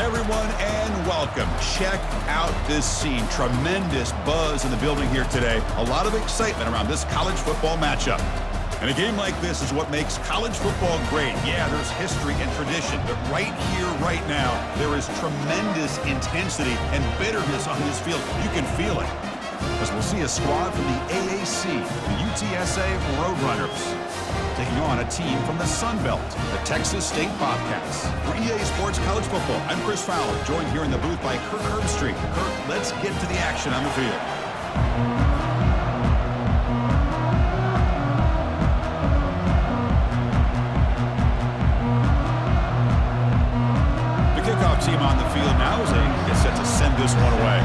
Hi, everyone, and welcome. Check out this scene. Tremendous buzz in the building here today. A lot of excitement around this college football matchup. And a game like this is what makes college football great. Yeah, there's history and tradition, but right here, right now, there is tremendous intensity and bitterness on this field. You can feel it. As we'll see a squad from the AAC, the UTSA Roadrunners, taking on a team from the Sun Belt, the Texas State Bobcats. For EA Sports College Football, I'm Chris Fowler, joined here in the booth by Kirk Herbstreit. Kirk, let's get to the action on the field. The kickoff team on the field now as they get set to send this one away.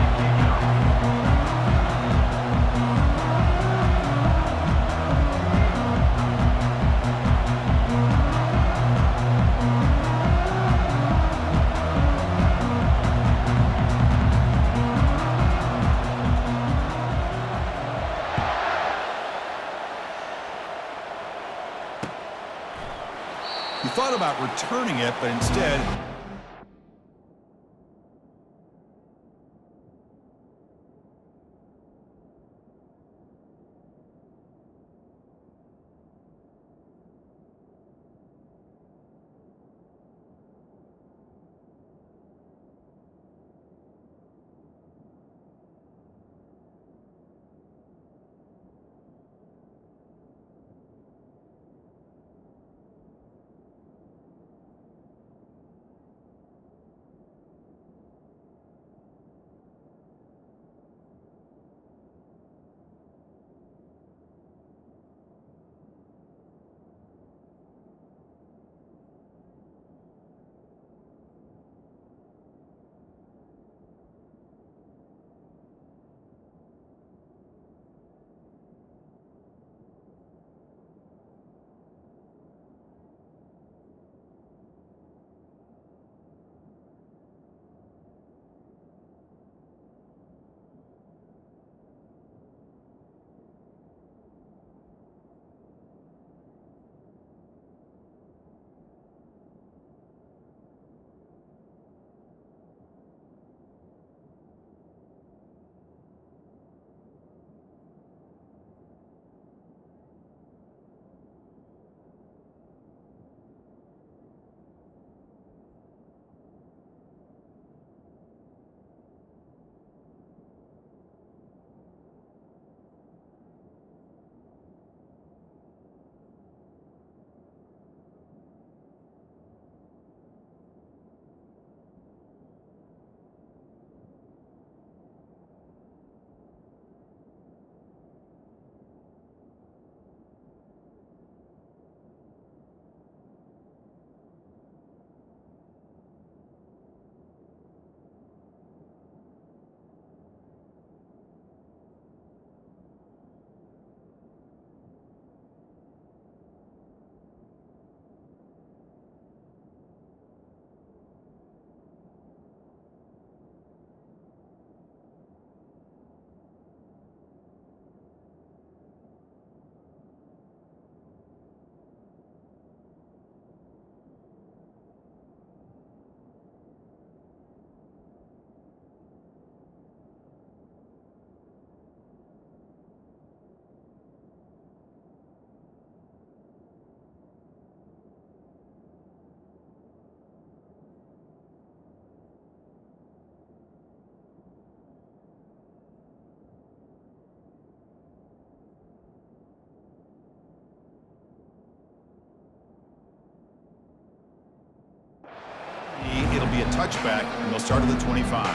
He thought about returning it, but instead, it'll be a touchback, and they'll start at the 25.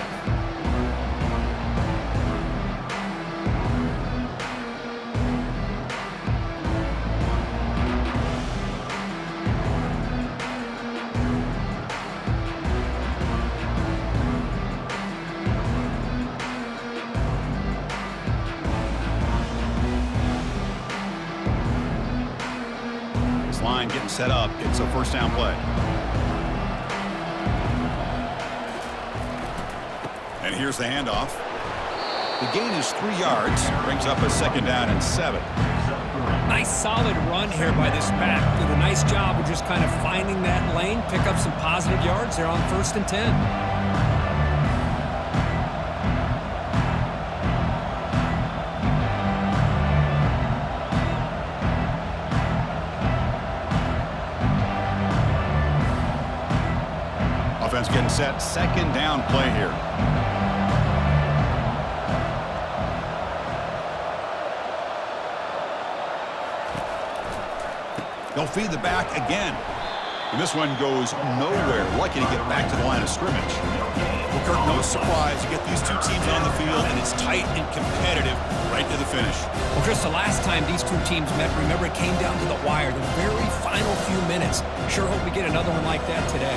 This line getting set up. It's a first down play. And here's the handoff. The gain is 3 yards, brings up a second down and 7. Nice solid run here by this back. Did a nice job of just kind of finding that lane, pick up some positive yards there on 1st and 10. defense getting set. Second down play here. They'll feed the back again. And this one goes nowhere. Lucky to get back to the line of scrimmage. Well, Kirk, no surprise. You get these two teams on the field, and it's tight and competitive right to the finish. Well, Chris, the last time these two teams met, remember, it came down to the wire, the very final few minutes. Sure hope we get another one like that today.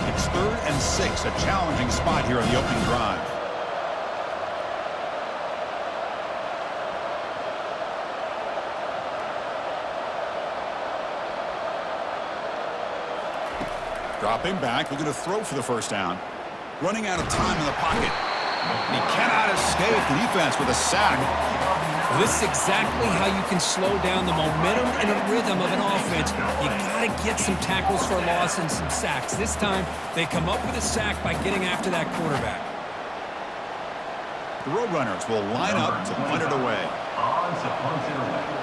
It's 3rd and 6, a challenging spot here on the opening drive. Dropping back, looking to throw for the first down. Running out of time in the pocket. And he cannot escape the defense with a sack. This is exactly how you can slow down the momentum and a rhythm of an offense. You got to get some tackles for a loss and some sacks. This time, they come up with a sack by getting after that quarterback. The Roadrunners will line up to punt it away. On to punt it away.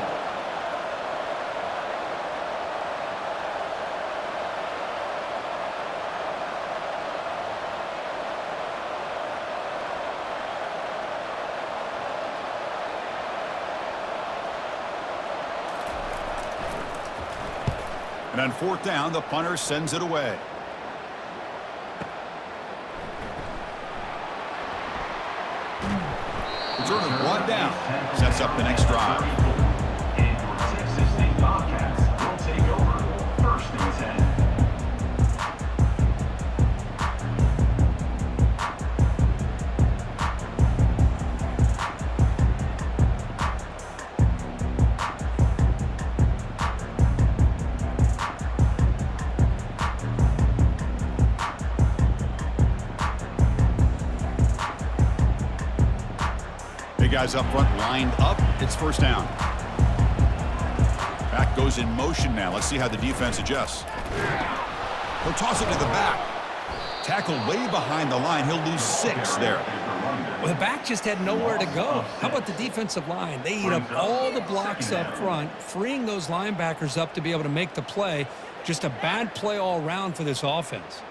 And on 4th down, the punter sends it away. Return is brought down. Sets up the next drive. And your Texas State Bobcats will take over 1st and 10. Guys up front lined up. It's 1st down. Back goes in motion now. Let's see how the defense adjusts. He'll toss it to the back. Tackle way behind the line. He'll lose 6 there. Well, the back just had nowhere to go. How about the defensive line? They eat up all the blocks up front, freeing those linebackers up to be able to make the play. Just a bad play all around for this offense.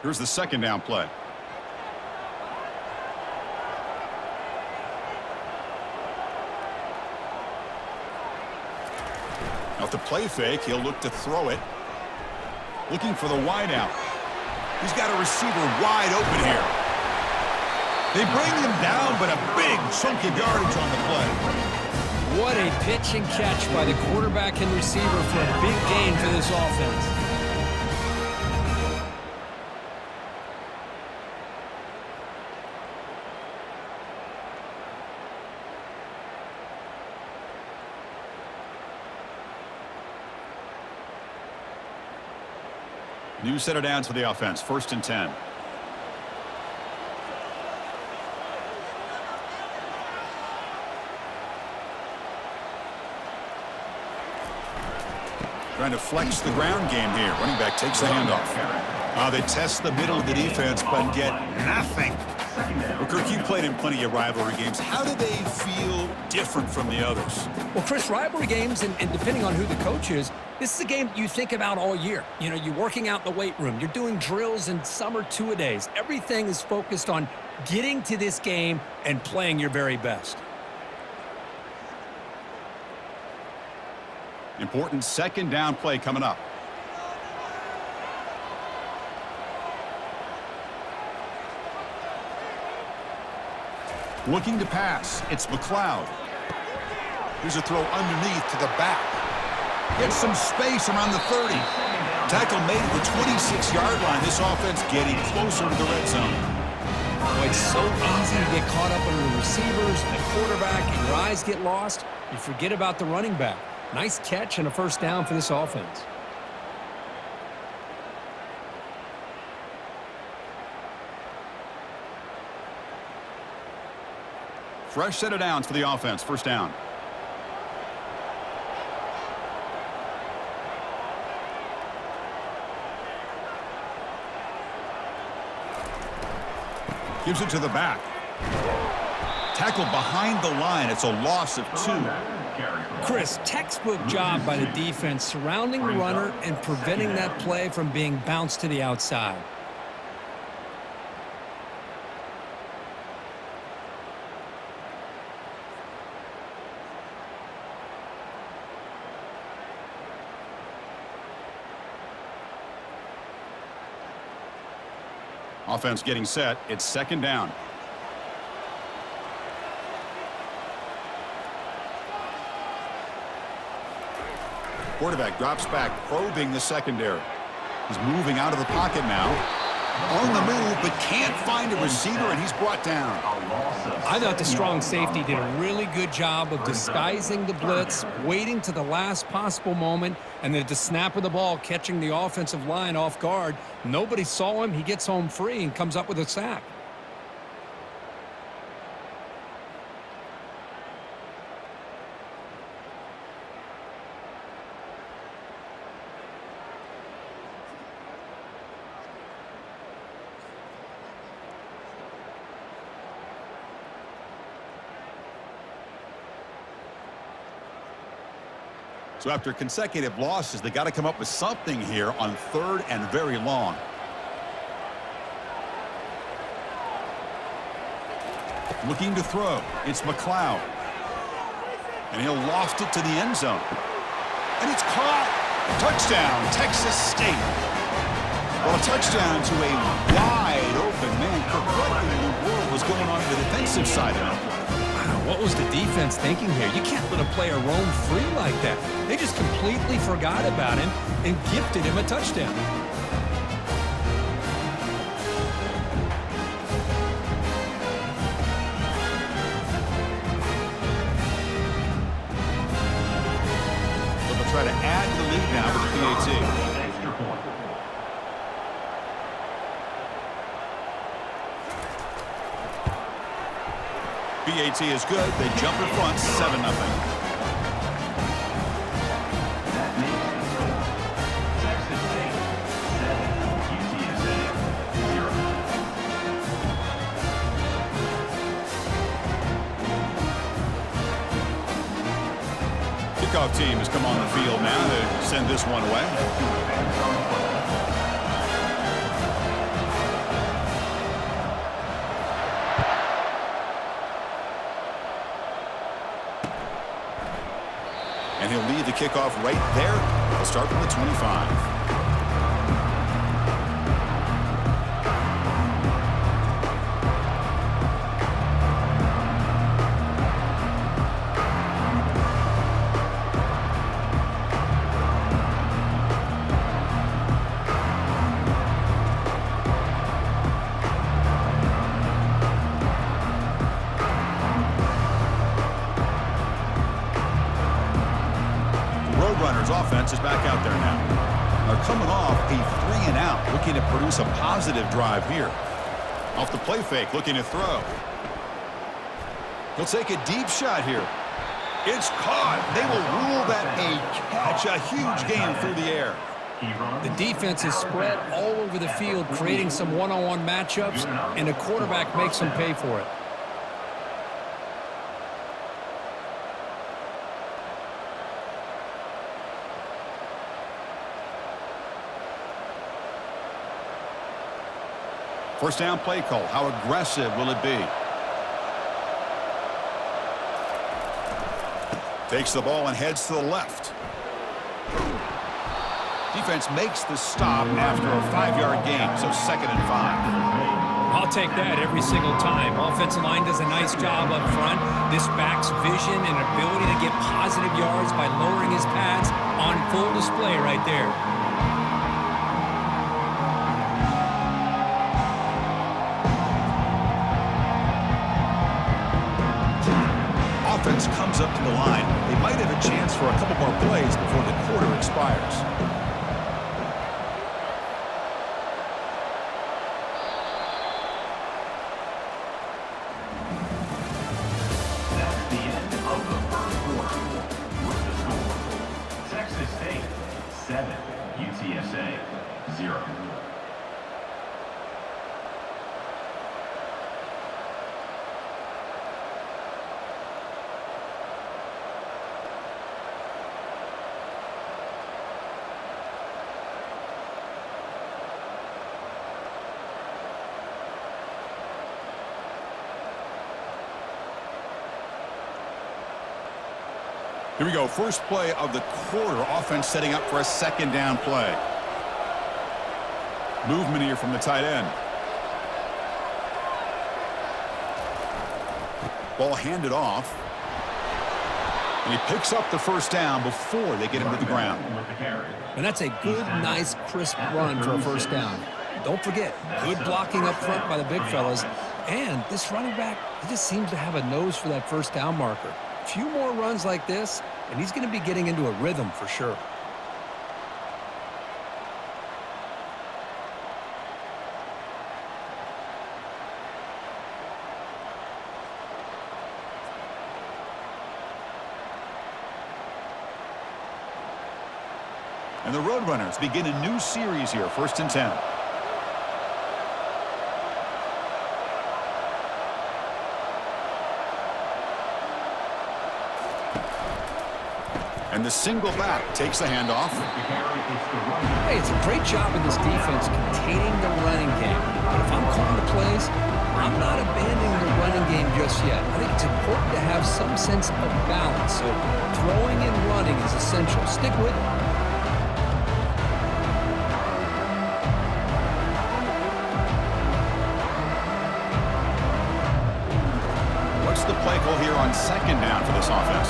Here's the 2nd down play. Now with the play fake, he'll look to throw it. Looking for the wide out. He's got a receiver wide open here. They bring him down, but a big chunk of yardage on the play. What a pitch and catch by the quarterback and receiver for a big gain for this offense. New set of downs for the offense. 1st and 10. Trying to flex the ground game here. Running back takes the handoff. They test the middle of the defense, but get nothing. Well, Kirk, you played in plenty of rivalry games. How do they feel different from the others? Well, Chris, rivalry games, and depending on who the coach is, this is a game you think about all year. You know, you're working out in the weight room. You're doing drills and summer two-a-days. Everything is focused on getting to this game and playing your very best. Important 2nd down play coming up. Looking to pass. It's McLeod. Here's a throw underneath to the back. Gets some space around the 30. Tackle made at the 26-yard line. This offense getting closer to the red zone. Boy, it's so easy to get caught up on the receivers and the quarterback, and your eyes get lost. You forget about the running back. Nice catch and a first down for this offense. Fresh set of downs for the offense. First down. Gives it to the back. Tackled behind the line. It's a loss of 2. Chris, textbook job by the defense surrounding the runner and preventing that play from being bounced to the outside. Offense getting set. It's second down. Quarterback drops back, probing the secondary. He's moving out of the pocket now. On the move, but can't find a receiver, and he's brought down. I thought the strong safety did a really good job of disguising the blitz, waiting to the last possible moment, and then at the snap of the ball, catching the offensive line off guard. Nobody saw him. He gets home free and comes up with a sack. So after consecutive losses, they got to come up with something here on third and very long. Looking to throw. It's McLeod. And he'll loft it to the end zone. And it's caught. Touchdown, Texas State. Well, a touchdown to a wide open man. What in the world was going on the defensive side of it? What was the defense thinking here? You can't let a player roam free like that. They just completely forgot about him and gifted him a touchdown. So they'll try to add to the lead now with the PAT. PAT is good. They jump in front, 7-0. That makes the score. Texas State 7, UTSA 0. Kickoff team has come on the field now to send this one away. And he'll lead the kickoff right there. He'll start from the 25. Offense is back out there now. They're coming off a 3-and-out, looking to produce a positive drive here. Off the play fake, looking to throw. He'll take a deep shot here. It's caught. They will rule that a catch. A huge gain through the air. The defense is spread all over the field, creating some one-on-one matchups, and the quarterback makes them pay for it. First down play call. How aggressive will it be? Takes the ball and heads to the left. Defense makes the stop after a 5-yard gain, so 2nd and 5. I'll take that every single time. Offensive line does a nice job up front. This back's vision and ability to get positive yards by lowering his pads on full display right there. chance for a couple more plays before the quarter expires. That's the end of the first quarter. With the score, Texas State 7, UTSA 0. Here we go. First play of the quarter. Offense setting up for a second down play. Movement here from the tight end. Ball handed off. And he picks up the first down before they get him to the ground. And that's a good, nice, crisp run for a first down. Don't forget, good blocking up front by the big fellas. And this running back, he just seems to have a nose for that first down marker. A few more runs like this, and he's going to be getting into a rhythm for sure. And the Roadrunners begin a new series here, 1st and 10. And the single back takes the handoff. Hey, it's a great job in this defense containing the running game. But if I'm calling the plays, I'm not abandoning the running game just yet. I think it's important to have some sense of balance. So throwing and running is essential. Stick with it. What's the play call here on second down for this offense?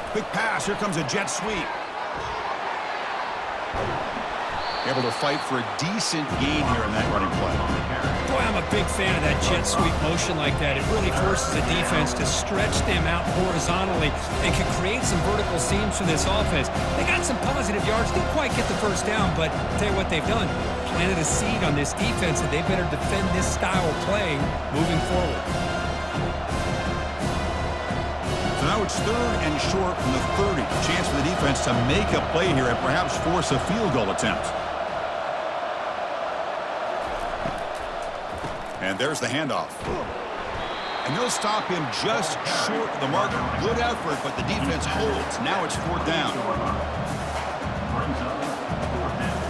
Quick pass. Here comes a jet sweep. Able to fight for a decent gain here in that running play. Boy, I'm a big fan of that jet sweep motion like that. It really forces the defense to stretch them out horizontally and can create some vertical seams for this offense. They got some positive yards. Didn't quite get the first down, but I'll tell you what they've done. Planted a seed on this defense that they better defend this style of playing moving forward. So now it's 3rd and short from the 30. Chance for the defense to make a play here and perhaps force a field goal attempt. And there's the handoff. And they'll stop him just short of the marker. Good effort, but the defense holds. Now it's 4th down. Brings up 4th down.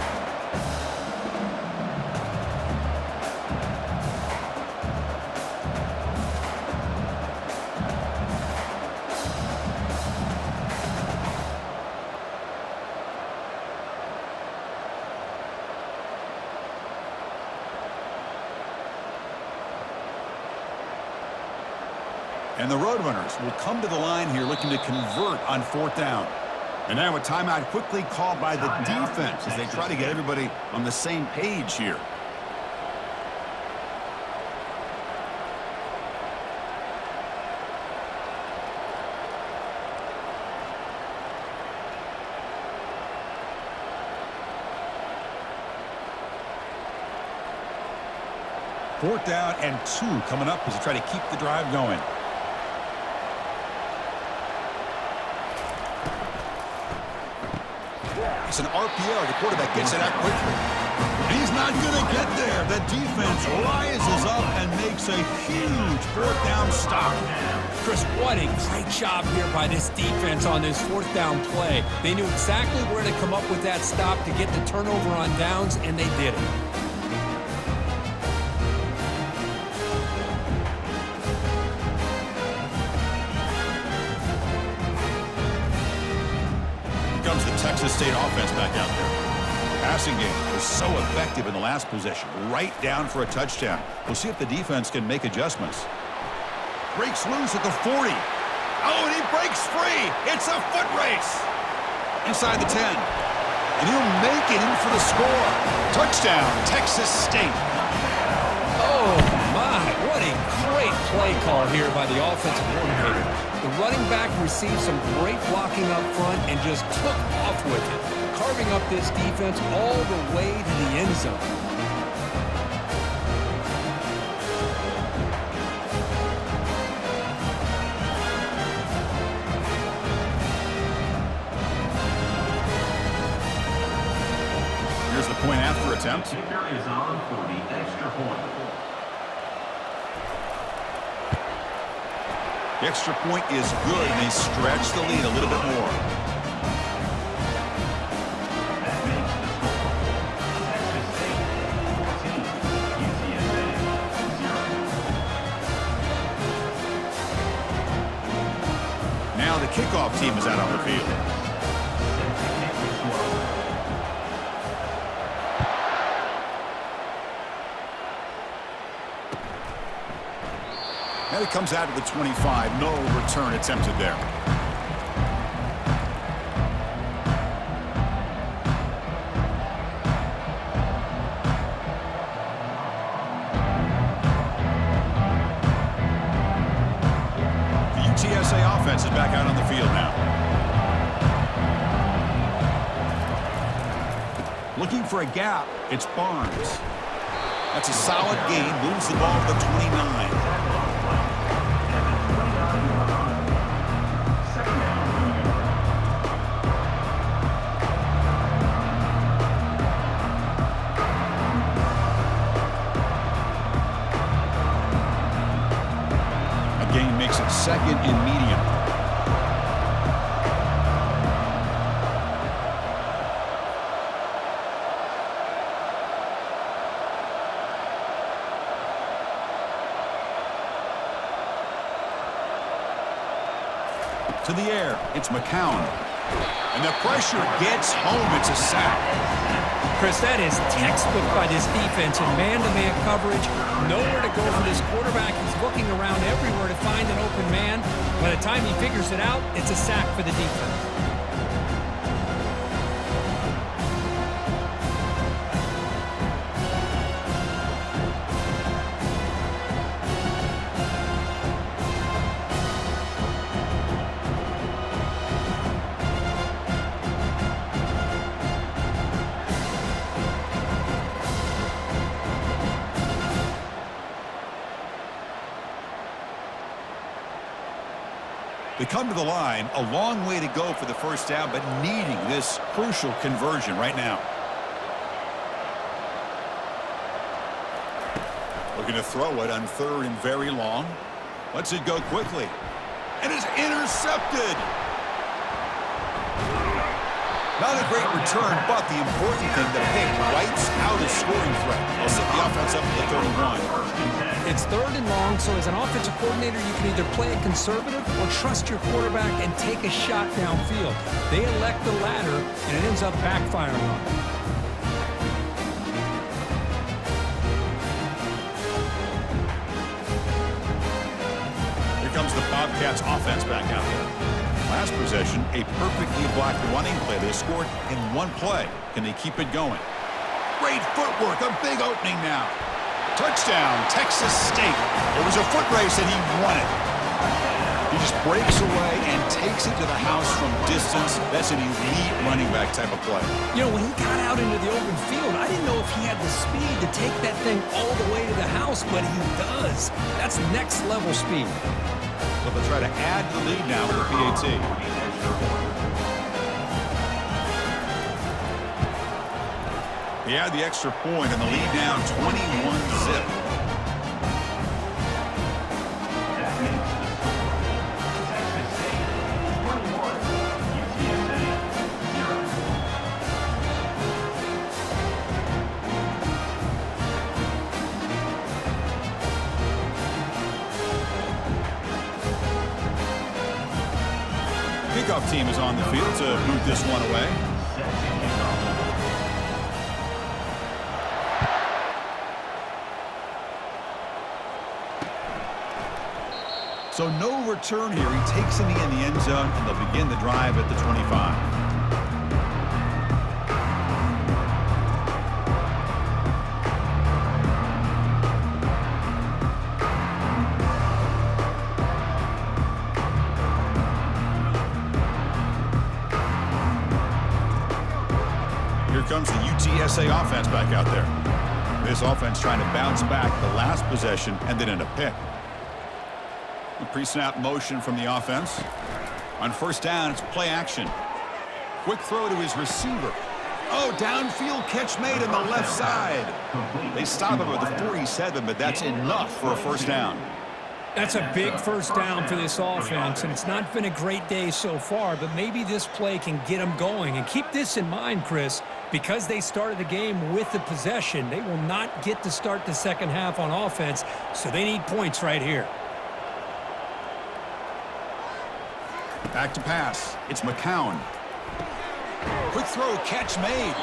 And the Roadrunners will come to the line here looking to convert on 4th down. And now a timeout quickly called by the defense as they try to get everybody on the same page here. Fourth down and 2 coming up as they try to keep the drive going. It's an RPO. The quarterback gets it out quickly. And he's not going to get there. The defense rises up and makes a huge 4th down stop. Chris, what a great job here by this defense on this 4th down play. They knew exactly where to come up with that stop to get the turnover on downs, and they did it. Comes the Texas State offense back out there. Passing game was so effective in the last possession, right down for a touchdown. We'll see if the defense can make adjustments. Breaks loose at the 40. Oh, and he breaks free. It's a foot race. Inside the 10. And he'll make it in for the score. Touchdown, Texas State. Oh, my. What a great play call here by the offensive coordinator. The running back received some great blocking up front and just took off with it, carving up this defense all the way to the end zone. Here's the point after attempt. Kicker is on for the extra point. The extra point is good, and they stretch the lead a little bit more. That makes the score Texas State 14, UTSA 0. Now the kickoff team is out on the field. Now he comes out to the 25. No return attempted there. The UTSA offense is back out on the field now. Looking for a gap. It's Barnes. That's a solid gain. Moves the ball to the 29. Gain makes it second and medium. To the air, it's McCown. And the pressure gets home. It's a sack. Chris, that is textbook by this defense in man-to-man coverage. Nowhere to go for this quarterback. He's looking around everywhere to find an open man. By the time he figures it out, it's a sack for the defense. They come to the line, a long way to go for the first down, but needing this crucial conversion right now. Looking to throw it on third and very long. Lets it go quickly. And it's intercepted. Not a great return, but the important thing, the pick wipes out a scoring threat. They'll set the offense up at the 31. It's third and long, so as an offensive coordinator, you can either play it conservative or trust your quarterback and take a shot downfield. They elect the latter, and it ends up backfiring on them. Here comes the Bobcats offense back out there. Last possession, a perfectly blocked running play. They scored in one play. Can they keep it going? Great footwork, a big opening now. Touchdown, Texas State. It was a foot race and he won it. He just breaks away and takes it to the house from distance. That's an elite running back type of play. You know, when he got out into the open field, I didn't know if he had the speed to take that thing all the way to the house, but he does. That's next level speed. So they'll try to add to the lead now with the PAT. They add the extra point and the lead now 21-zip. Kickoff team is on the field to boot this one away. So no return here. He takes it in the end zone, and they'll begin the drive at the 25. comes the UTSA offense back out there. This offense trying to bounce back the last possession and then in a pick. The pre-snap motion from the offense. On first down, it's play action. Quick throw to his receiver. Oh, downfield catch made on the left side. They stop him at the 47, but that's enough for a first down. That's a big first down for this offense, and it's not been a great day so far, but maybe this play can get them going. And keep this in mind, Chris, because they started the game with the possession, they will not get to start the second half on offense, so they need points right here. Back to pass. It's McCown. Quick throw, catch made.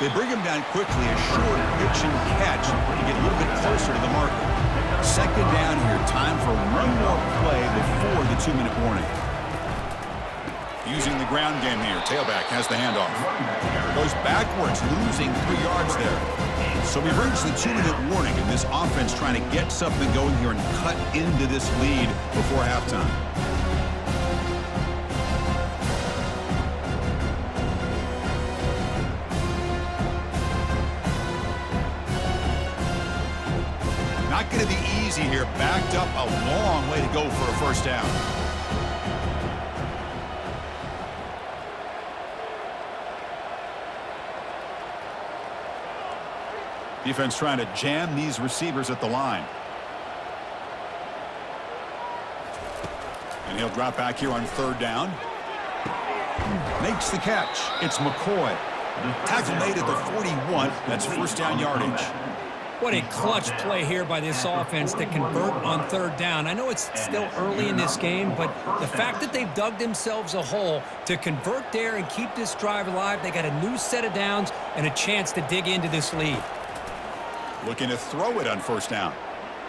They bring him down quickly, a short pitch and catch to get a little bit closer to the marker. Second down here, time for one more play before the 2-minute warning. Using the ground game here, tailback has the handoff. Goes backwards, losing 3 yards there. So we reach the 2-minute warning, and this offense trying to get something going here and cut into this lead before halftime. Not going to be easy here. Backed up a long way to go for a first down. Defense trying to jam these receivers at the line. And he'll drop back here on third down. Makes the catch. It's McCoy. Tackle made at the 41. That's first down yardage. What a clutch play here by this offense to convert on third down. I know it's still early in this game, but the fact that they've dug themselves a hole to convert there and keep this drive alive, they got a new set of downs and a chance to dig into this lead. Looking to throw it on first down.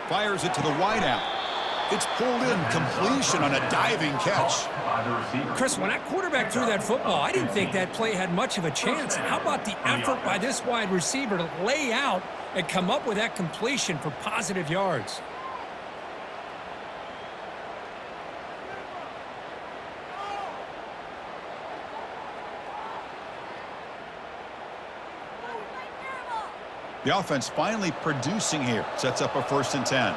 Fires it to the wideout. It's pulled in, completion on a diving catch. Chris, when that quarterback threw that football, I didn't think that play had much of a chance. How about the effort by this wide receiver to lay out and come up with that completion for positive yards? The offense finally producing here. Sets up a 1st and 10.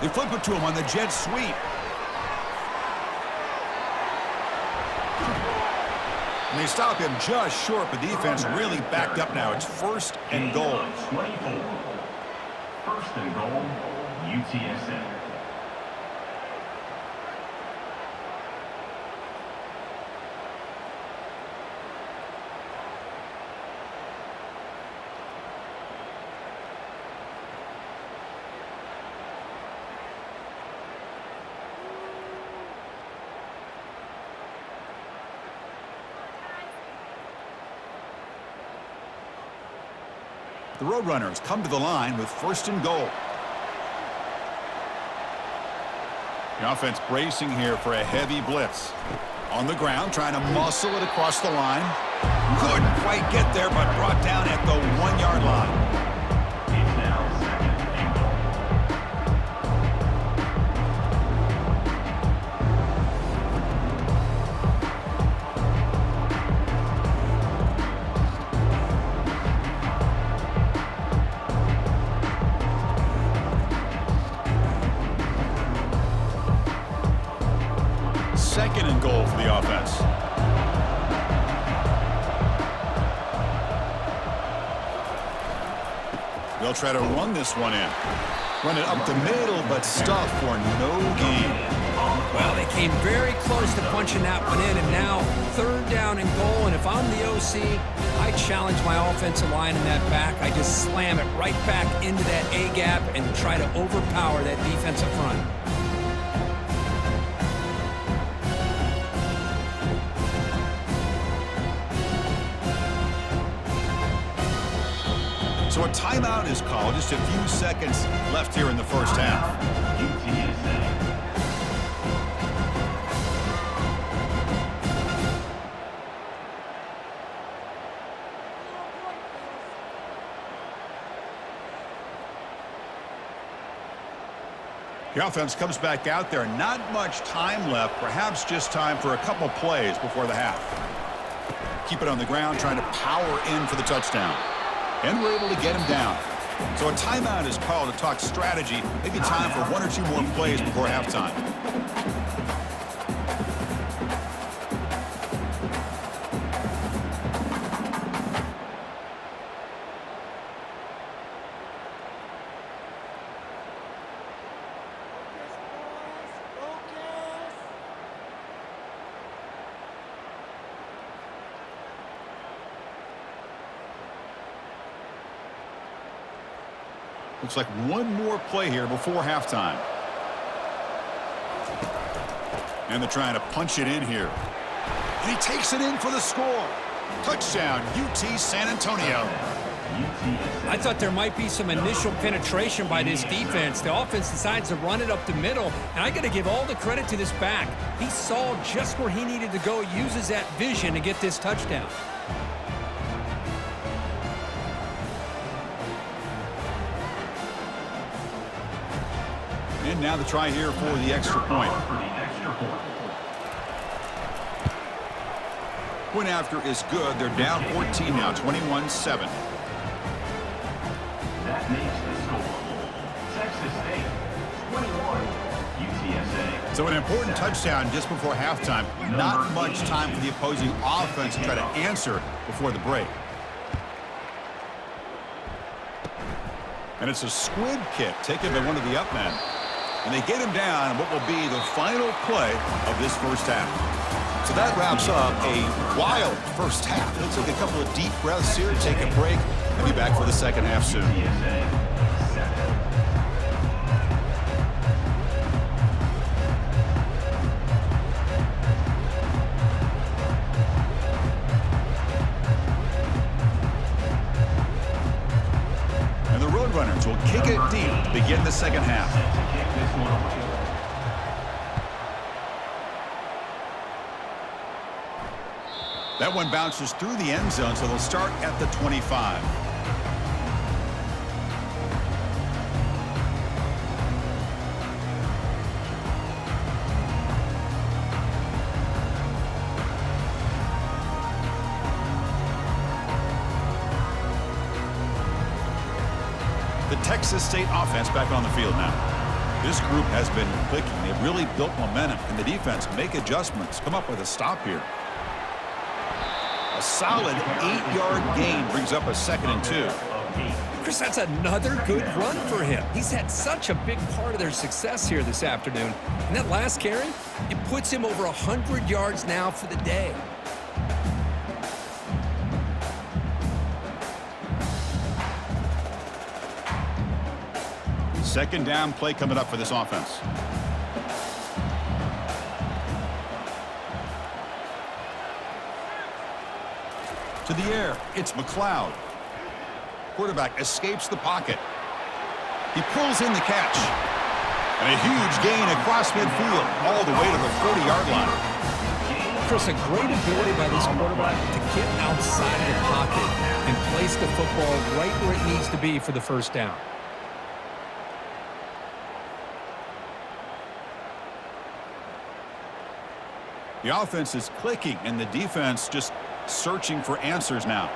They flip it to him on the jet sweep. And they stop him just short, but the defense really backed up now. It's 1st and goal. 24. 1st and goal, UTSA. The Roadrunners come to the line with 1st and goal. The offense bracing here for a heavy blitz. On the ground, trying to muscle it across the line. Couldn't quite get there, but brought down at the 1-yard line. It's now 2nd and goal. Second and goal for the offense. They'll try to run this one in. Run it up the middle, but stuffed for no gain. Well, they came very close to punching that one in, and now 3rd down and goal. And if I'm the OC, I challenge my offensive line in that back. I just slam it right back into that A-gap and try to overpower that defensive front. So a timeout is called. Just a few seconds left here in the first half. UTSA. The offense comes back out there. Not much time left. Perhaps just time for a couple plays before the half. keep it on the ground, trying to power in for the touchdown. And we're able to get him down. So a timeout is called to talk strategy. Maybe time for one or two more plays before halftime. Looks like one more play here before halftime. And they're trying to punch it in here. And he takes it in for the score. Touchdown, UT San Antonio. I thought there might be some initial penetration by this defense. The offense decides to run it up the middle, and I got to give all the credit to this back. He saw just where he needed to go, uses that vision to get this touchdown. And now the try here for the extra point. Point after is good. They're down 14 now, 21-7. That makes the score. Texas State, 21, UTSA. So an important touchdown just before halftime. Not much time for the opposing offense to try to answer before the break. And it's a squid kick taken by one of the up men. And they get him down what will be the final play of this first half. So that wraps up a wild first half. Let's take a couple of deep breaths here, take a break, and be back for the second half soon. And the Roadrunners will kick it deep to begin the second half. That one bounces through the end zone, so they'll start at the 25. The Texas State offense back on the field now. This group has been clicking. They've really built momentum, and the defense make adjustments, come up with a stop here. A solid 8-yard gain brings up a 2nd and 2. Chris, that's another good run for him. He's had such a big part of their success here this afternoon. And that last carry, it puts him over 100 yards now for the day. Second down play coming up for this offense. To the air, it's McLeod. Quarterback escapes the pocket. He pulls in the catch. And a huge gain across midfield, all the way to the 40-yard line. Chris, a great ability by this quarterback to get outside the pocket and place the football right where it needs to be for the first down. The offense is clicking, and the defense just searching for answers now.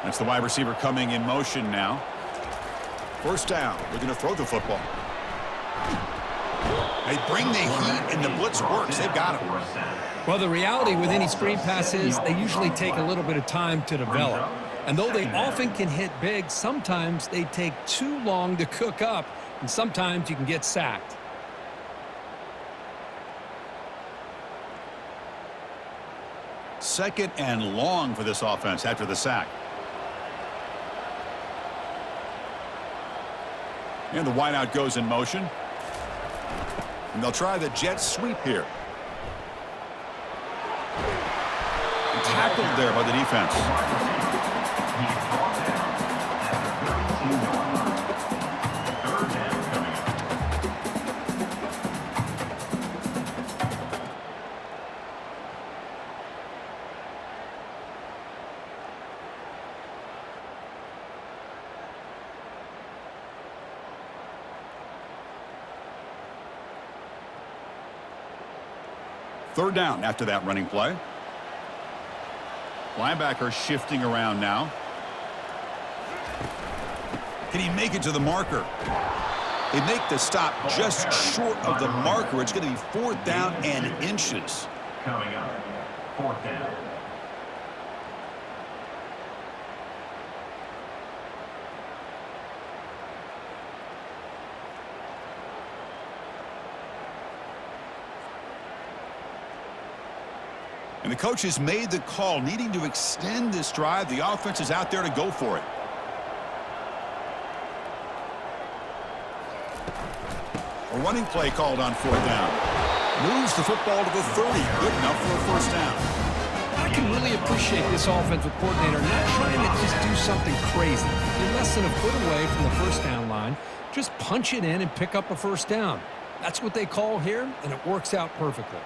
That's the wide receiver coming in motion now. First down. We're going to throw the football. They bring the heat, and the blitz works. They've got him. Well, the reality with any screen pass is they usually take a little bit of time to develop. And though they often can hit big, sometimes they take too long to cook up, and sometimes you can get sacked. Second and long for this offense after the sack. And the wideout goes in motion. And they'll try the jet sweep here. And tackled there by the defense. Third down after that running play. Linebacker shifting around now. Can he make it to the marker? They make the stop just short of the marker. It's going to be 4th down and inches. Coming up, 4th down. And the coach has made the call, needing to extend this drive. The offense is out there to go for it. A running play called on 4th down. Moves the football to the 30. Good enough for a 1st down. I can really appreciate this offensive coordinator not trying to just do something crazy. You're less than a foot away from the 1st down line. Just punch it in and pick up a 1st down. That's what they call here, and it works out perfectly.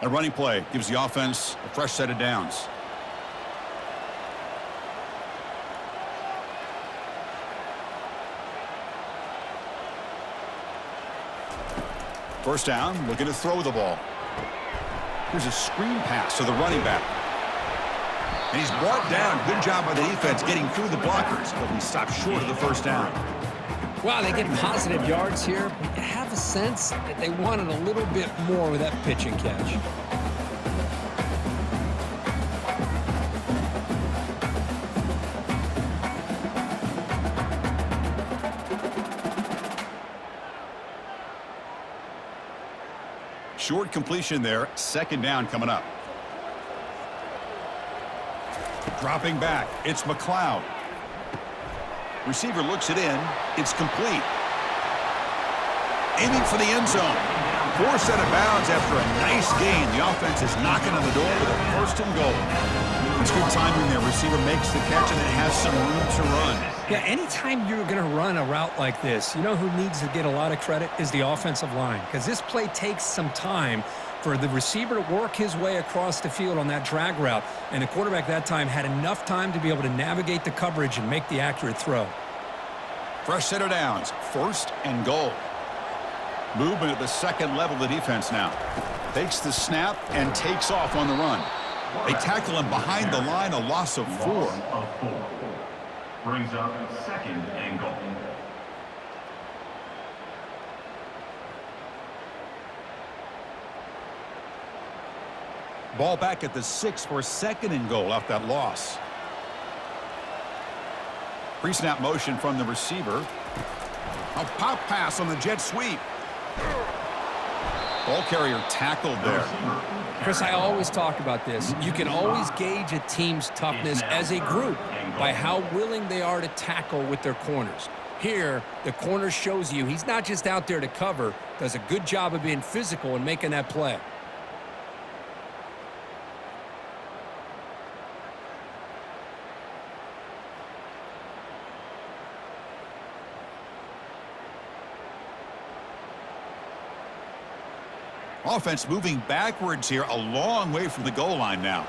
A running play gives the offense a fresh set of downs. First down, looking to throw the ball. Here's a screen pass to the running back. And he's brought down. Good job by the defense getting through the blockers, but he stopped short of the 1st down. Wow, they get positive yards here, but you have a sense that they wanted a little bit more with that pitch and catch. Short completion there. 2nd down coming up. Dropping back. It's McLeod. Receiver looks it in. It's complete. Aiming for the end zone. Forced out of bounds after a nice gain. The offense is knocking on the door with a 1st and goal. It's good timing there. Receiver makes the catch and it has some room to run. Yeah, anytime you're going to run a route like this, you know who needs to get a lot of credit is the offensive line, because this play takes some time for the receiver to work his way across the field on that drag route, and the quarterback that time had enough time to be able to navigate the coverage and make the accurate throw. Fresh set of downs. 1st and goal. Movement at the 2nd level of the defense now. Takes the snap and takes off on the run. They tackle him behind the line, a loss of 4. Loss of 4. Brings up 2nd and goal. Ball back at the 6 for 2nd and goal off that loss. Pre-snap motion from the receiver. A pop pass on the jet sweep. Ball carrier tackled there. Chris, I always talk about this. You can always gauge a team's toughness as a group by how willing they are to tackle with their corners. Here, the corner shows you he's not just out there to cover, does a good job of being physical and making that play. Offense moving backwards here, a long way from the goal line now.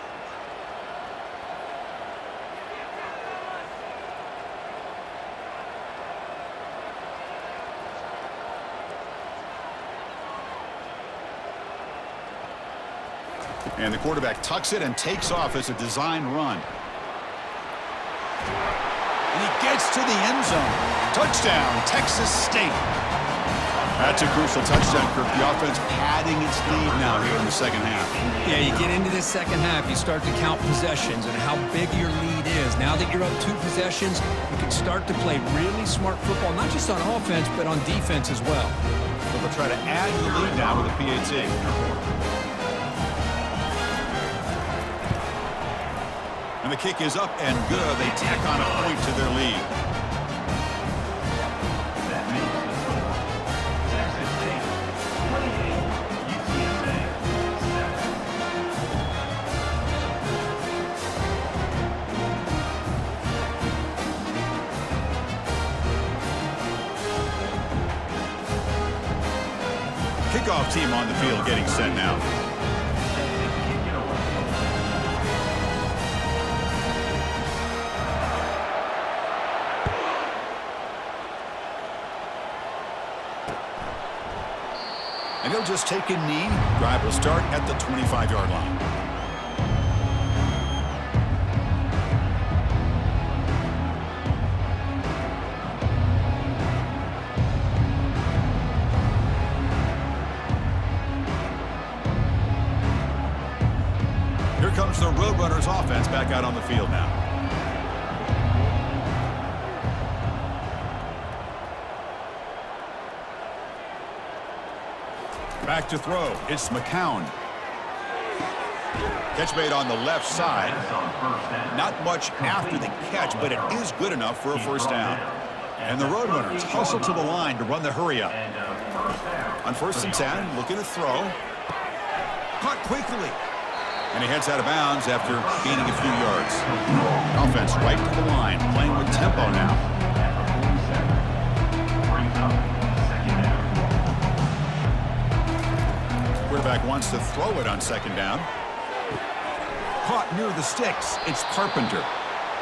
And the quarterback tucks it and takes off as a design run. And he gets to the end zone. Touchdown, Texas State. That's a crucial touchdown, Kirk. The offense padding its lead now here in the 2nd half. Yeah, you get into this 2nd half, you start to count possessions and how big your lead is. Now that you're up 2 possessions, you can start to play really smart football, not just on offense, but on defense as well. So they'll try to add to the lead now with a PAT. And the kick is up and good. They tack on a point to their lead. That makes the score. Texas State 28, UTSA 7. Kickoff team on the field getting set now. just take a knee. Drive will start at the 25-yard line. Here comes the Roadrunners offense back out on the field now. Back to throw. It's McCown. Catch made on the left side. Not much after the catch, but it is good enough for a first down. And the Roadrunners hustle to the line to run the hurry up. On 1st and 10, looking to throw. Caught quickly. And he heads out of bounds after gaining a few yards. Offense right to the line, playing with tempo now. Quarterback wants to throw it on 2nd down. Caught near the sticks. It's Carpenter.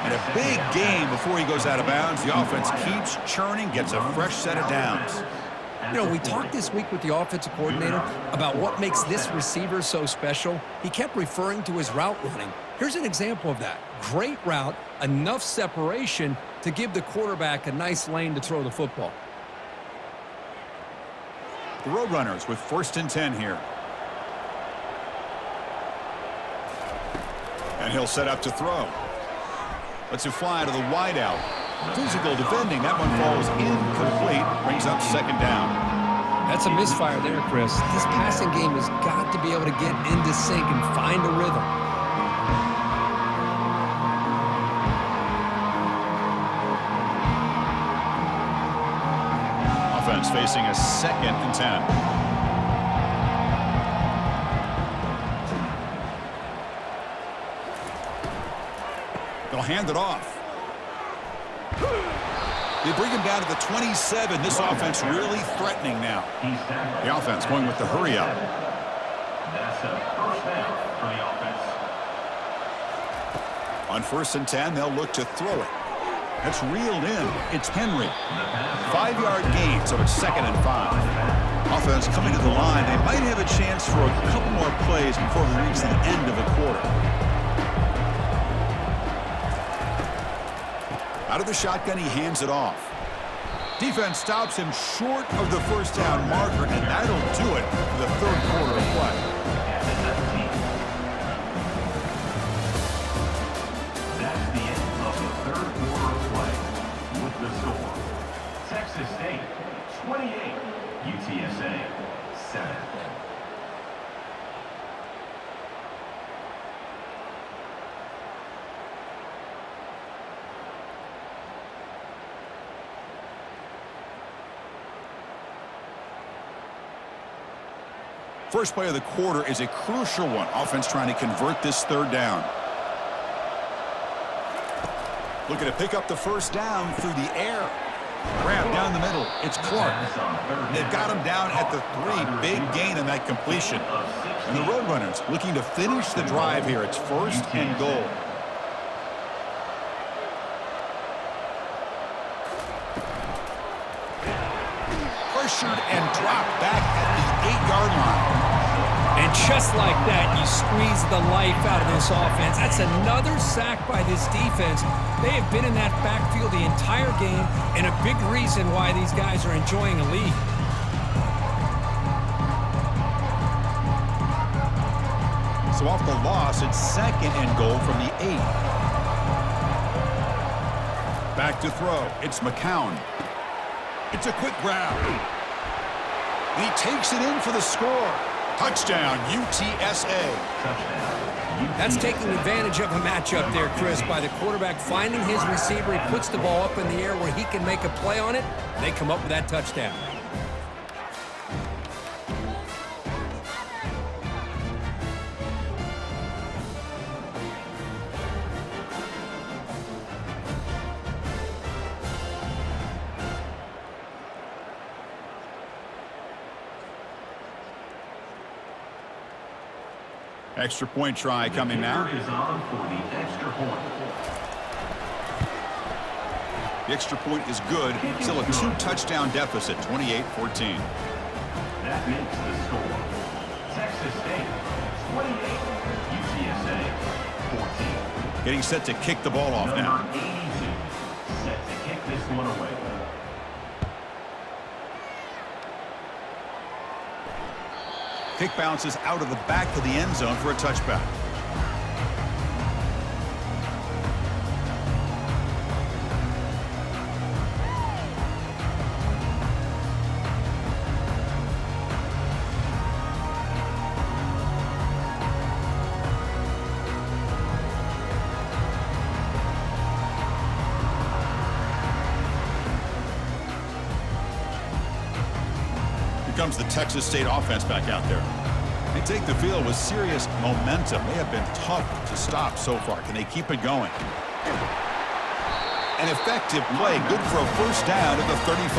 And a big gain before he goes out of bounds. The offense keeps churning, gets a fresh set of downs. You know, we talked this week with the offensive coordinator about what makes this receiver so special. He kept referring to his route running. Here's an example of that. Great route, enough separation to give the quarterback a nice lane to throw the football. The Roadrunners with 1st and 10 here. And he'll set up to throw. Lets it fly to the wideout. Physical defending. That one falls incomplete. Brings up 2nd down. That's a misfire there, Chris. This passing game has got to be able to get into sync and find a rhythm. Offense facing a 2nd and 10. They'll hand it off. They bring him down to the 27. This offense really threatening now. The offense going with the hurry up. That's a first down for the offense. On 1st and 10, they'll look to throw it. That's reeled in. It's Henry. 5-yard gain, so it's 2nd and 5. Offense coming to the line. They might have a chance for a couple more plays before we reach the end of the quarter. Out of the shotgun, he hands it off. Defense stops him short of the 1st down marker, and that'll do it for the 3rd quarter of play. That's the end of the 3rd quarter of play. With the score, Texas State 28, UTSA 7. First play of the quarter is a crucial one. Offense trying to convert this 3rd down. Looking to pick up the 1st down through the air. Grab down the middle. It's Clark. They've got him down at the 3. Big gain in that completion. And the Roadrunners looking to finish the drive here. It's 1st and goal. Pressured and dropped back at the 8-yard line. And just like that, you squeeze the life out of this offense. That's another sack by this defense. They have been in that backfield the entire game, and a big reason why these guys are enjoying a lead. So off the loss, it's 2nd and goal from the 8. Back to throw. It's McCown. It's a quick grab. And he takes it in for the score. Touchdown, UTSA. That's taking advantage of a matchup there, Chris, by the quarterback finding his receiver. He puts the ball up in the air where he can make a play on it, and they come up with that touchdown. Extra point try coming now. Is on for the extra point. The extra point is good. Still a 2-touchdown deficit, 28-14. That makes the score. Texas State, 28. UTSA, 14. Getting set to kick the ball off now. Number 82, set to kick this one away. Kick bounces out of the back of the end zone for a touchback. Comes the Texas State offense back out there. They take the field with serious momentum. They have been tough to stop so far. Can they keep it going? An effective play, good for a first down at the 35.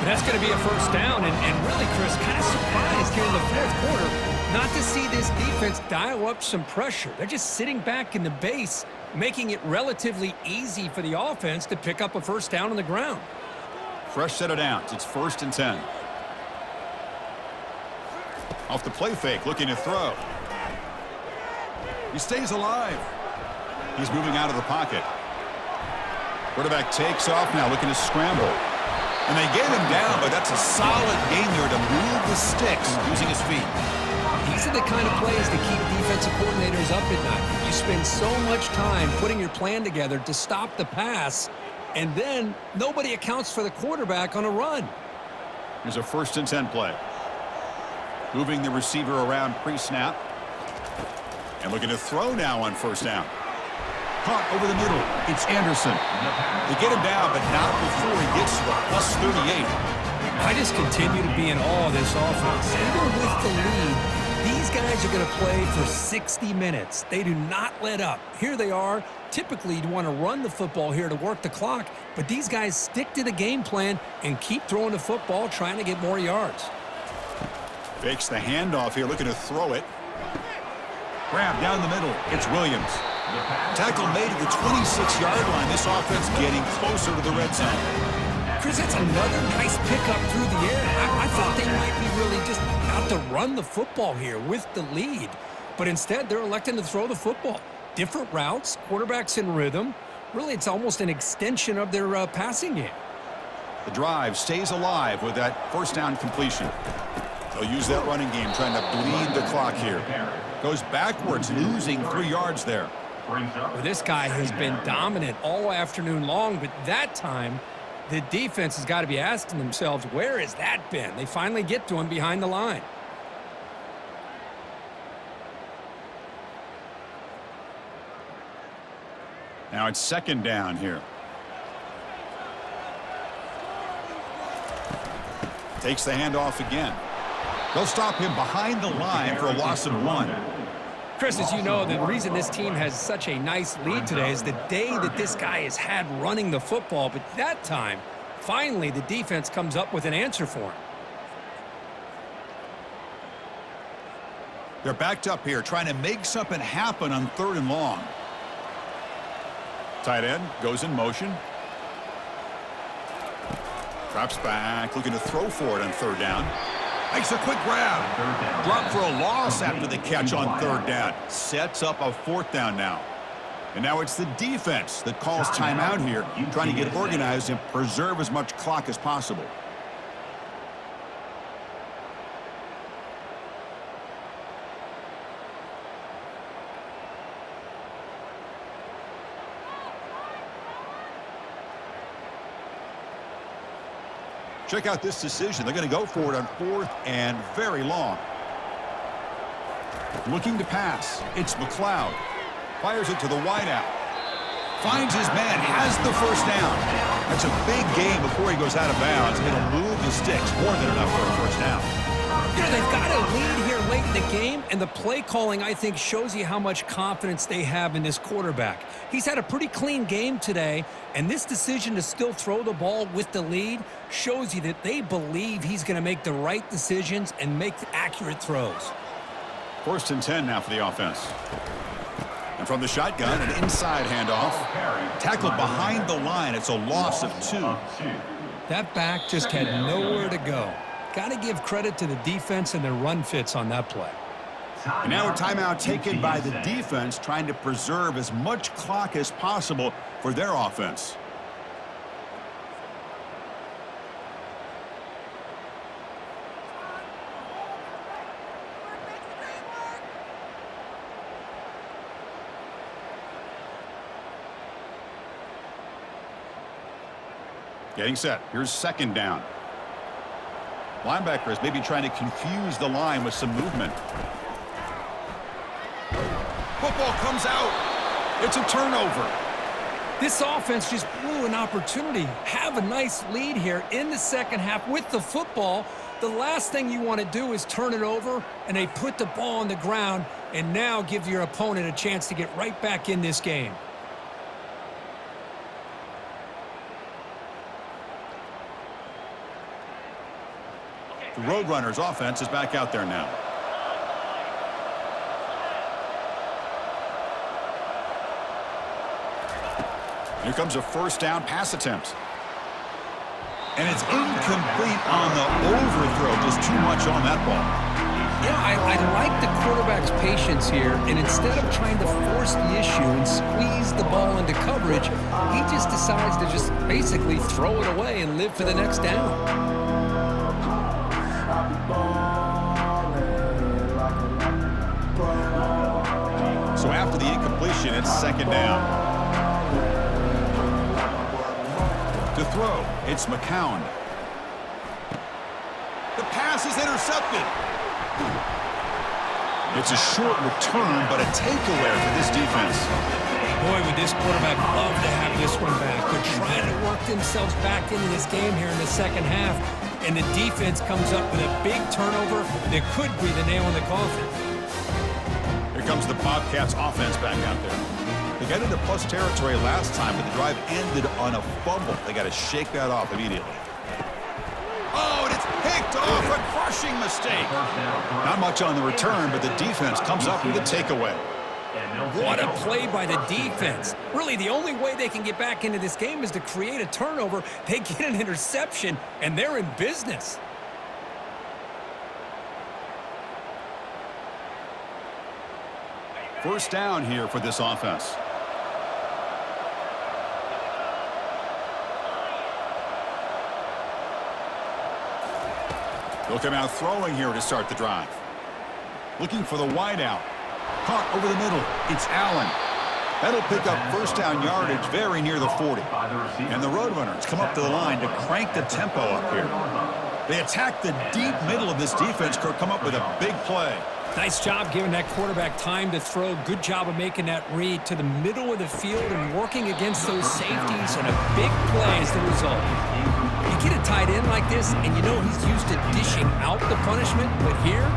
That's going to be a first down, and really, Chris, kind of surprised here in the fourth quarter not to see this defense dial up some pressure. They're just sitting back in the base, making it relatively easy for the offense to pick up a first down on the ground. Fresh set of downs. It's 1st and 10. Off the play fake, looking to throw. He stays alive. He's moving out of the pocket. Quarterback takes off now, looking to scramble. And they get him down, but that's a solid game there to move the sticks using his feet. These are the kind of plays that keep defensive coordinators up at night. You spend so much time putting your plan together to stop the pass, and then nobody accounts for the quarterback on a run. Here's a 1st and 10 play. Moving the receiver around pre-snap. And looking to throw now on first down. Caught over the middle. It's Anderson. They get him down, but not before he gets to the +38. I just continue to be in awe of this offense. Even with the lead, these guys are going to play for 60 minutes. They do not let up. Here they are. Typically, you'd want to run the football here to work the clock, but these guys stick to the game plan and keep throwing the football, trying to get more yards. Fakes the handoff here, looking to throw it. Grab down the middle. It's Williams. Tackle made at the 26-yard line. This offense getting closer to the red zone. Chris, that's another nice pickup through the air. I thought they might be really just out to run the football here with the lead. But instead, they're electing to throw the football. Different routes, quarterbacks in rhythm. Really, it's almost an extension of their passing game. The drive stays alive with that first down completion. They'll use that running game, trying to bleed the clock here. Goes backwards, losing 3 yards there. Well, this guy has been dominant all afternoon long, but that time, the defense has got to be asking themselves, where has that been? They finally get to him behind the line. Now it's 2nd down here. Takes the handoff again. They'll stop him behind the line for a loss of 1. Chris, as you know, the reason this team has such a nice lead today is the day that this guy has had running the football. But that time, finally, the defense comes up with an answer for him. They're backed up here, trying to make something happen on 3rd and long. Tight end goes in motion. Drops back, looking to throw for it on 3rd down. Makes a quick grab. Drop for a loss after the catch on 3rd down. Sets up a 4th down now. And now it's the defense that calls timeout here, trying to get organized and preserve as much clock as possible. Check out this decision. They're going to go for it on 4th and very long. Looking to pass. It's McLeod. Fires it to the wideout. Finds his man. Has the first down. That's a big game before he goes out of bounds. It'll move the sticks. More than enough for a first down. You know, they've got a lead here late in the game, and the play calling, I think, shows you how much confidence they have in this quarterback. He's had a pretty clean game today, and this decision to still throw the ball with the lead shows you that they believe he's going to make the right decisions and make accurate throws. 1st and 10 now for the offense. And from the shotgun, an inside handoff. Tackled behind the line. It's a loss of 2. That back just had nowhere to go. Got to give credit to the defense and their run fits on that play. And now a timeout taken by the defense, trying to preserve as much clock as possible for their offense. Getting set. Here's second down. Linebackers maybe trying to confuse the line with some movement. Football comes out. It's a turnover. This offense just blew an opportunity. Have a nice lead here in the second half with the football. The last thing you want to do is turn it over, and they put the ball on the ground and now give your opponent a chance to get right back in this game. The Roadrunners offense is back out there now. Here comes a first down pass attempt. And it's incomplete on the overthrow. Just too much on that ball. Yeah, I like the quarterback's patience here, and instead of trying to force the issue and squeeze the ball into coverage, he just decides to just basically throw it away and live for the next down. So after the incompletion, it's second down. To throw, it's McCown. The pass is intercepted. It's a short return, but a takeaway for this defense. Boy, would this quarterback love to have this one back. They're trying to work themselves back into this game here in the second half, and the defense comes up with a big turnover that could be the nail in the coffin. Here comes the Bobcats offense back out there. They got into plus territory last time, but the drive ended on a fumble. They got to shake that off immediately. Oh, and it's picked off. A crushing mistake. Not much on the return, but the defense comes up with a takeaway. What a play by the defense. Really, the only way they can get back into this game is to create a turnover. They get an interception, and they're in business. First down here for this offense. They'll come out throwing here to start the drive. Looking for the wideout. Caught over the middle. It's Allen. That'll pick up first down yardage very near the 40. And the Roadrunners come up to the line to crank the tempo up here. They attack the deep middle of this defense, come up with a big play. Nice job giving that quarterback time to throw. Good job of making that read to the middle of the field and working against those safeties, and a big play is the result. You get a tight end like this, and you know he's used to dishing out the punishment, but here,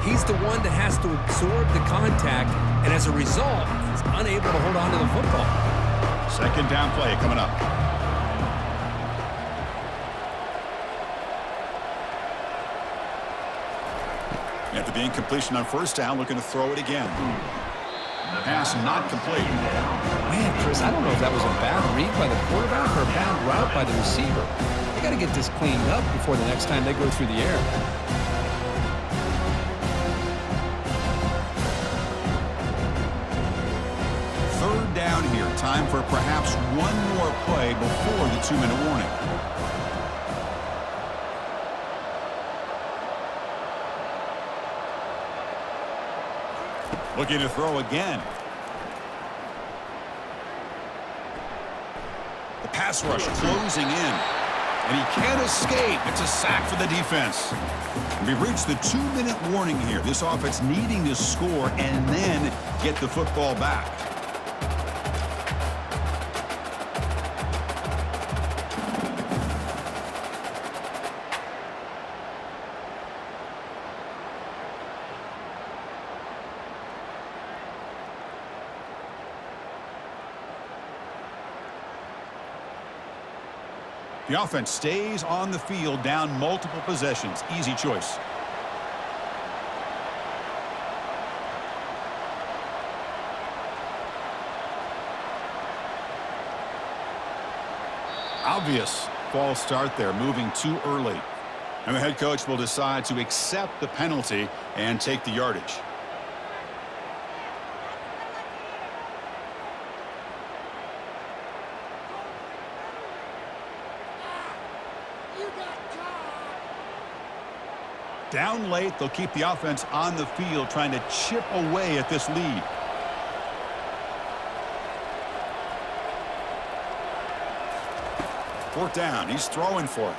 he's the one that has to absorb the contact, and as a result, he's unable to hold on to the football. Second down play coming up. After the incompletion on first down, looking to throw it again. Pass not complete. Man, Chris, I don't know if that was a bad read by the quarterback or a bad route by the receiver. They got to get this cleaned up before the next time they go through the air. Third down here. Time for perhaps one more play before the 2-minute warning. Looking to throw again. The pass rush closing in. And he can't escape. It's a sack for the defense. And we've reached the 2-minute warning here. This offense needing to score and then get the football back. The offense stays on the field, down multiple possessions. Easy choice. Obvious false start there, moving too early. And the head coach will decide to accept the penalty and take the yardage. Down late, they'll keep the offense on the field trying to chip away at this lead. Fourth down, he's throwing for it.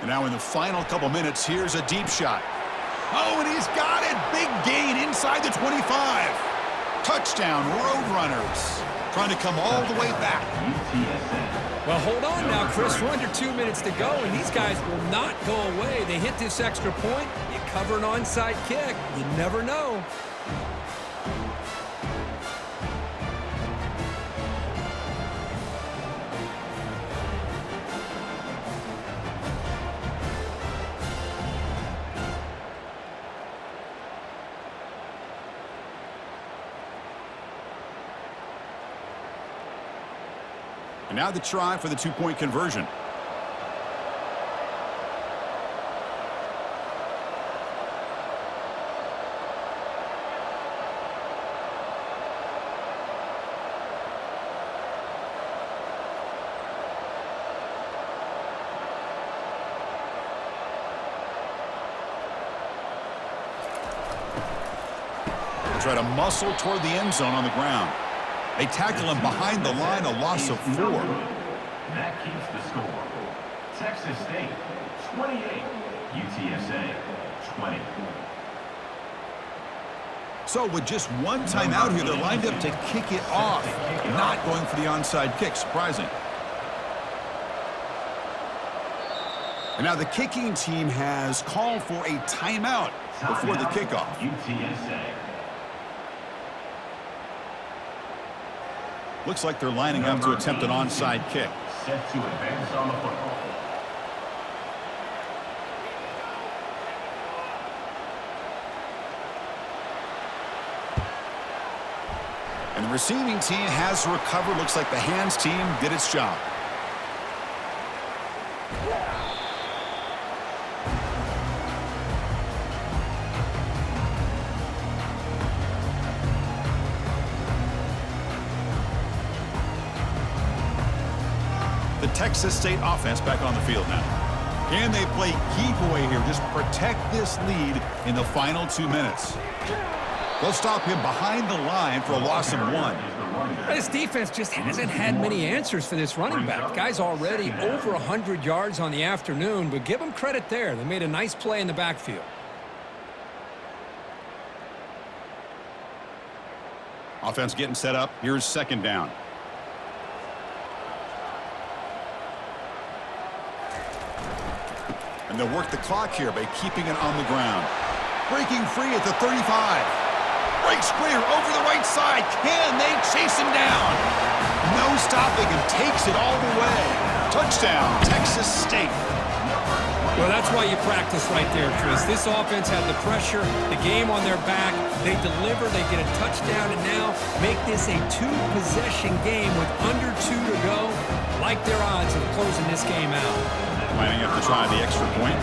And now in the final couple minutes, here's a deep shot. Oh, and he's got it. Big gain inside the 25. Touchdown, Roadrunners. Trying to come all the way back. Well, hold on now, Chris. We're under 2 minutes to go, and these guys will not go away. They hit this extra point. You cover an onside kick. You never know. And now the try for the two-point conversion. They try to muscle toward the end zone on the ground. They tackle him behind the line, a loss of 4. That keeps the score. Texas State, 28. UTSA, 20. So with just one timeout here, they're lined up to kick it off. Not going for the onside kick, surprising. And now the kicking team has called for a timeout before the kickoff. UTSA. Looks like they're lining up to attempt an onside kick. Set to advance on the football. And the receiving team has recovered. Looks like the hands team did its job. The Texas State offense back on the field now. Can they play keep away here? Just protect this lead in the final 2 minutes. They'll stop him behind the line for a loss of 1. This defense just hasn't had many answers for this running back. Guy's already over 100 yards on the afternoon, but give them credit there. They made a nice play in the backfield. Offense getting set up. Here's second down. And they'll work the clock here by keeping it on the ground. Breaking free at the 35. Breaks clear over the right side. Can they chase him down? No stopping him. Takes it all the way. Touchdown, Texas State. Well, that's why you practice right there, Chris. This offense had the pressure, the game on their back. They deliver, they get a touchdown, and now make this a 2-possession game with under 2 to go. Like their odds of closing this game out. Lining up to try the extra point.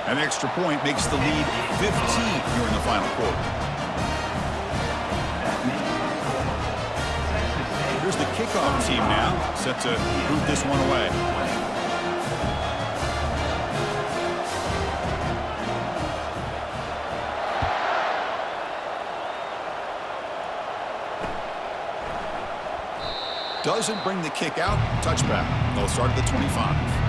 An extra point makes the lead 15 here in the final quarter. Here's the kickoff team now, set to move this one away. Doesn't bring the kick out. Touchback. They'll start at the 25.